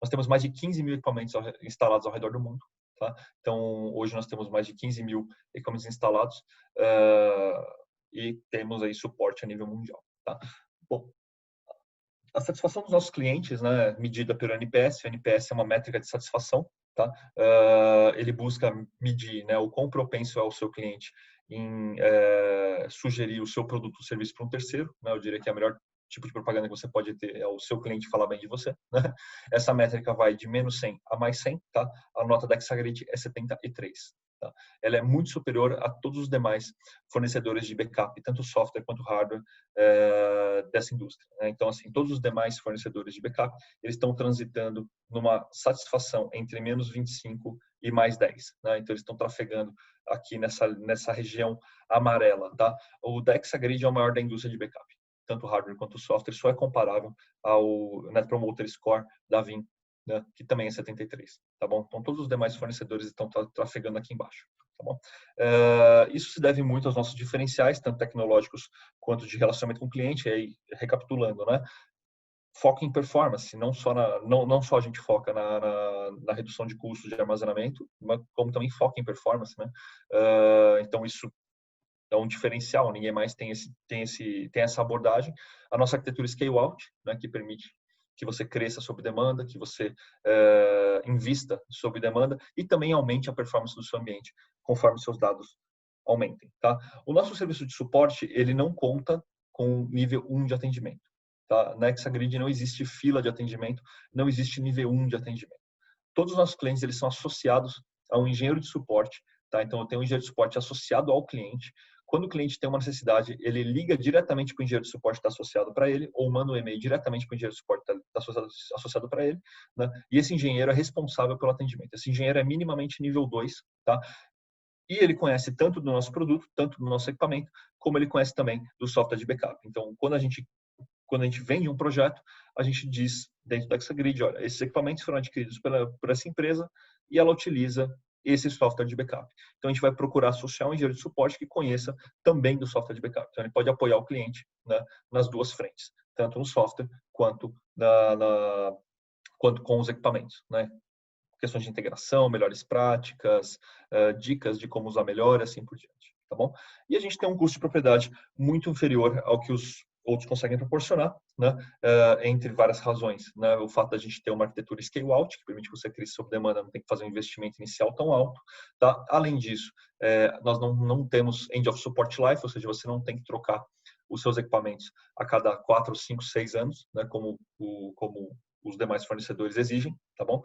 Nós temos mais de 15 mil equipamentos instalados ao redor do mundo, tá? Então, hoje nós temos mais de 15 mil equipamentos instalados e temos aí suporte a nível mundial, tá? Bom, a satisfação dos nossos clientes, né, medida pelo NPS. O NPS é uma métrica de satisfação, tá? Ele busca medir, né, o quão propenso é o seu cliente em sugerir o seu produto ou serviço para um terceiro, né? Eu diria que a melhor tipo de propaganda que você pode ter é o seu cliente falar bem de você, né? Essa métrica vai de menos 100 a mais 100, tá? A nota da Exagrid é 73. Tá? Ela é muito superior a todos os demais fornecedores de backup, tanto software quanto hardware dessa indústria, né? Então, assim, todos os demais fornecedores de backup, eles estão transitando numa satisfação entre menos 25 e mais 10, né? Então, eles estão trafegando aqui nessa região amarela, tá? O da Exagrid é o maior da indústria de backup, tanto hardware quanto software, só é comparável ao Net Promoter Score da Veeam, né, que também é 73, tá bom? Então, todos os demais fornecedores estão trafegando aqui embaixo, tá bom? Isso se deve muito aos nossos diferenciais, tanto tecnológicos quanto de relacionamento com o cliente. E aí, recapitulando, né? Foco em performance, não só a gente foca na redução de custos de armazenamento, mas como também foca em performance, né? Então, isso é um diferencial, ninguém mais tem essa abordagem. A nossa arquitetura scale-out, né, que permite que você cresça sob demanda, que você invista sob demanda e também aumente a performance do seu ambiente, conforme seus dados aumentem, tá? O nosso serviço de suporte, ele não conta com nível 1 de atendimento, tá? Na Exagrid não existe fila de atendimento, não existe nível 1 de atendimento. Todos os nossos clientes, eles são associados a um engenheiro de suporte, tá? Então, eu tenho um engenheiro de suporte associado ao cliente. Quando o cliente tem uma necessidade, ele liga diretamente para o engenheiro de suporte que está associado para ele, ou manda um e-mail diretamente para o engenheiro de suporte que está associado para ele, né? E esse engenheiro é responsável pelo atendimento. Esse engenheiro é minimamente nível 2, tá? E ele conhece tanto do nosso produto, tanto do nosso equipamento, como ele conhece também do software de backup. Então, quando a gente vende um projeto, a gente diz dentro da Exagrid, olha, esses equipamentos foram adquiridos por essa empresa e ela utiliza esse software de backup. Então, a gente vai procurar associar um engenheiro de suporte que conheça também do software de backup. Então, ele pode apoiar o cliente, né, nas duas frentes, tanto no software quanto com os equipamentos, né? Questões de integração, melhores práticas, dicas de como usar melhor, assim por diante, tá bom? E a gente tem um custo de propriedade muito inferior ao que os outros conseguem proporcionar, né? Entre várias razões, né? O fato da gente ter uma arquitetura scale-out, que permite que você cresça sob demanda, não tem que fazer um investimento inicial tão alto, tá? Além disso, nós não temos end of support life, ou seja, você não tem que trocar os seus equipamentos a cada 4, 5, 6 anos, né? Como os demais fornecedores exigem, tá bom?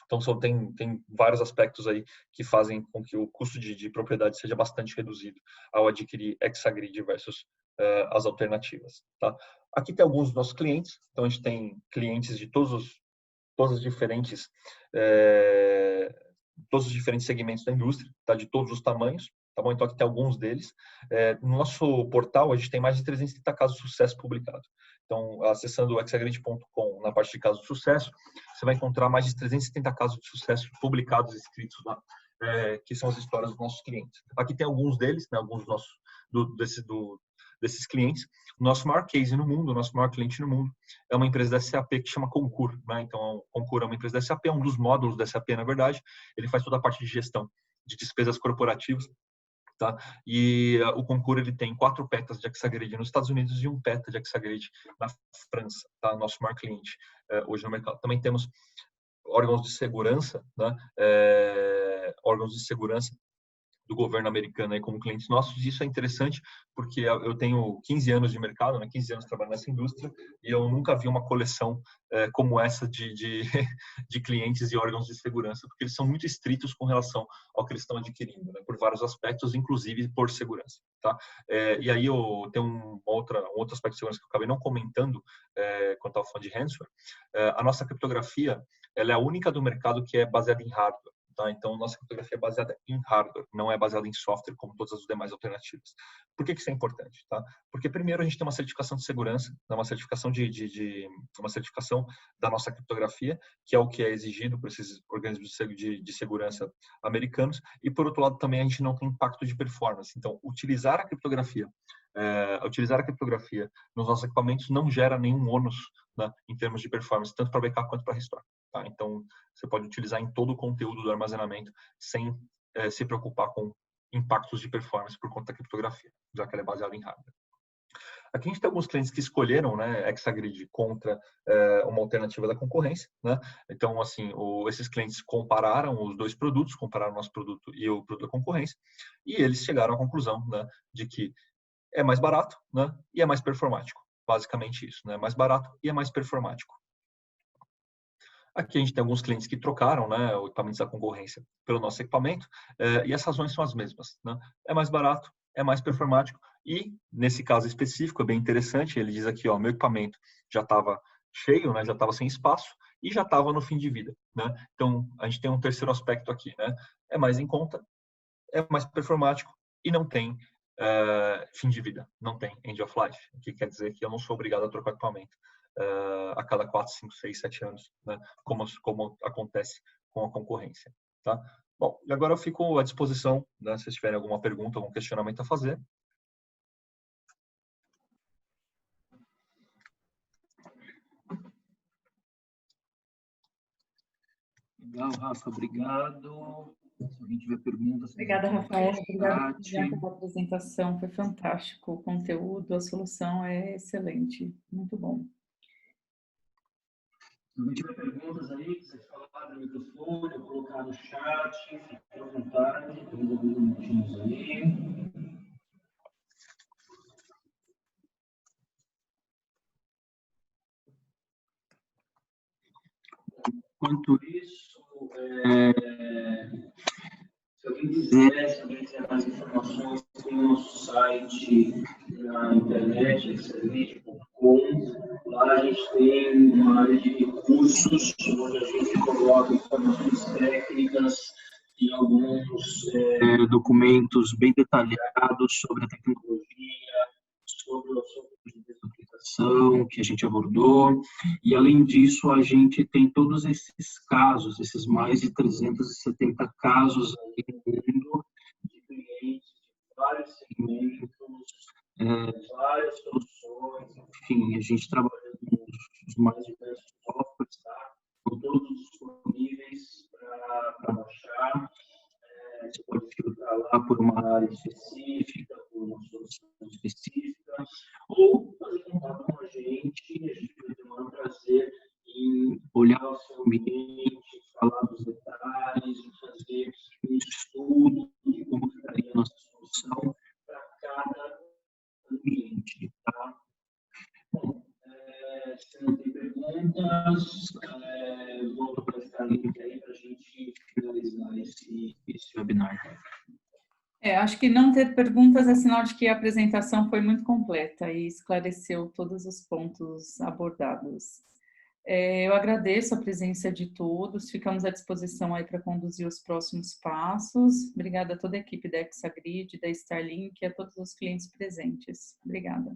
Então, tem vários aspectos aí que fazem com que o custo de propriedade seja bastante reduzido ao adquirir Exagrid versus as alternativas, tá? Aqui tem alguns dos nossos clientes. Então, a gente tem clientes de todos os diferentes segmentos da indústria, tá? De todos os tamanhos, tá bom? Então, aqui tem alguns deles. No nosso portal, a gente tem mais de 330 casos de sucesso publicados. Então, acessando o exagrid.com, na parte de casos de sucesso, você vai encontrar mais de 370 casos de sucesso publicados e escritos lá, que são as histórias dos nossos clientes. Aqui tem alguns deles, né, alguns desses clientes. O nosso maior case no mundo, o nosso maior cliente no mundo, é uma empresa da SAP que chama Concur, né? Então, Concur é uma empresa da SAP, é um dos módulos da SAP, na verdade. Ele faz toda a parte de gestão de despesas corporativas. Tá? E o Concur, ele tem 4 petas de Exagrid nos Estados Unidos e 1 peta de Exagrid na França, tá? Nosso maior cliente hoje no mercado. Também temos órgãos de segurança, né? Órgãos de segurança do governo americano aí como clientes nossos. E isso é interessante porque eu tenho 15 anos de mercado, né? 15 anos trabalhando nessa indústria, e eu nunca vi uma coleção como essa de clientes e órgãos de segurança, porque eles são muito estritos com relação ao que eles estão adquirindo, né? Por vários aspectos, inclusive por segurança, tá? E aí eu tenho um outro aspecto de segurança que eu acabei não comentando quando estava falando de ransomware. A nossa criptografia, ela é a única do mercado que é baseada em hardware. Tá? Então, nossa criptografia é baseada em hardware, não é baseada em software, como todas as demais alternativas. Por que isso é importante? Tá? Porque, primeiro, a gente tem uma certificação de segurança, uma certificação uma certificação da nossa criptografia, que é o que é exigido por esses organismos de segurança americanos, e, por outro lado, também a gente não tem impacto de performance. Então, utilizar a criptografia nos nossos equipamentos não gera nenhum ônus, né, em termos de performance, tanto para backup quanto para restore. Tá? Então, você pode utilizar em todo o conteúdo do armazenamento sem se preocupar com impactos de performance por conta da criptografia, já que ela é baseada em hardware. Aqui a gente tem alguns clientes que escolheram, né, Exagrid contra uma alternativa da concorrência, né? Então, assim, esses clientes compararam os dois produtos, compararam o nosso produto e o produto da concorrência, e eles chegaram à conclusão, né, de que é mais barato, né, e é mais performático. Basicamente isso, né? Mais barato e é mais performático. Aqui a gente tem alguns clientes que trocaram, né, o equipamento da concorrência pelo nosso equipamento, e as razões são as mesmas, né? É mais barato, é mais performático e, nesse caso específico, é bem interessante, ele diz aqui, ó, meu equipamento já estava cheio, né, já estava sem espaço e já estava no fim de vida, né? Então, a gente tem um terceiro aspecto aqui, né? É mais em conta, é mais performático e não tem fim de vida, não tem end of life, o que quer dizer que eu não sou obrigado a trocar equipamento a cada 4, 5, 6, 7 anos, né? Como acontece com a concorrência. Tá? Bom, e agora eu fico à disposição, né, se vocês tiverem alguma pergunta, algum questionamento a fazer. Legal, Rafa, obrigado. Se alguém tiver perguntas... Obrigada, Rafael. Obrigada pela apresentação, foi fantástico. O conteúdo, a solução é excelente, muito bom. Se alguém tiver perguntas aí, vocês falarem no microfone, colocar no chat, fique à vontade, temos alguns minutinhos aí. Enquanto isso, se alguém quiser mais informações, tem o nosso site na internet, excelente.com. Lá a gente tem uma área de recursos, onde a gente coloca informações técnicas e alguns documentos bem detalhados sobre a tecnologia, sobre o aplicação que a gente abordou, e além disso a gente tem todos esses casos, esses mais de 370 casos aí no mundo de clientes de vários segmentos, várias soluções, enfim, a gente trabalha com os mais diversos softwares, tá? Com todos disponíveis para baixar. Você pode filtrar lá por uma área específica, por uma solução específica, ou fazer contato com a gente vai ter o maior prazer em olhar o seu ambiente, falar dos detalhes, fazer um estudo de como ficaria a nossa solução para cada ambiente. Tá? Bom, se não tem perguntas, volto para esse link aí para a gente finalizar esse webinar. Acho que não ter perguntas é sinal de que a apresentação foi muito completa e esclareceu todos os pontos abordados. Eu agradeço a presença de todos, ficamos à disposição aí para conduzir os próximos passos. Obrigada a toda a equipe da Exagrid, da Starlink e a todos os clientes presentes. Obrigada.